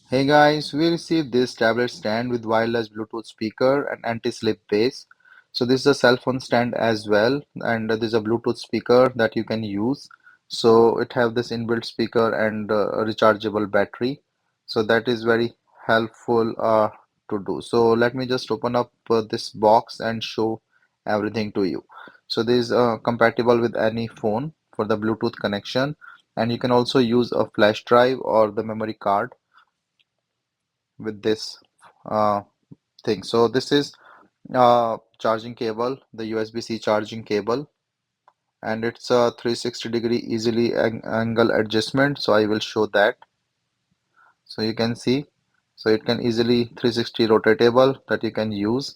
Hey guys, we received this tablet stand with wireless Bluetooth speaker and anti-slip base. So this is a cell phone stand as well, and there's a Bluetooth speaker that you can use. So it have this inbuilt speaker and a rechargeable battery. So that is very helpful to do. So let me just open up this box and show everything to you. So this is compatible with any phone for the Bluetooth connection, and you can also use a flash drive or the memory card with this uh, thing. So this is charging cable, the USB-C charging cable, and it's a 360-degree easily angle adjustment. So I will show that. So you can see, so it can easily 360 rotatable that you can use.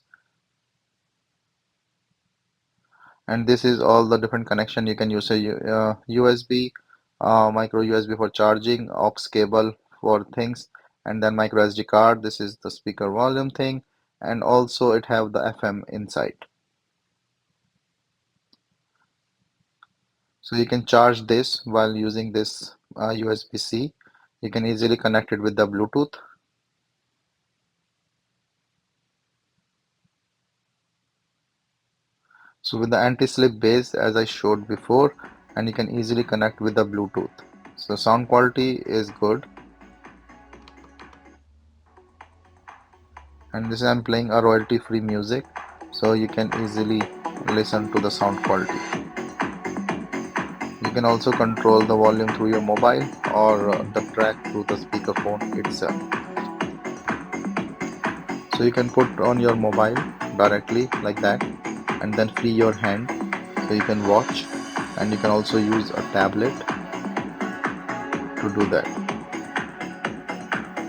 And this is all the different connection you can use. A USB, micro USB for charging, aux cable for things, and then micro SD card. This is the speaker volume thing, and also it have the FM inside. So you can charge this while using this USB-C. You can easily connect it with the Bluetooth. So with the anti-slip base as I showed before, and you can easily connect with the Bluetooth. So sound quality is good, and this I'm playing a royalty-free music, so you can easily listen to the sound quality. You can also control the volume through your mobile or the track through the speakerphone itself. So you can put on your mobile directly like that and then free your hand so you can watch, and you can also use a tablet to do that.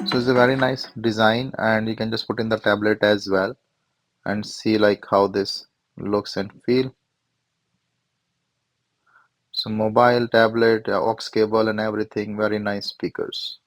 So it's a very nice design, and you can just put in the tablet as well and see like how this looks and feel. So mobile, tablet, aux cable and everything, very nice speakers.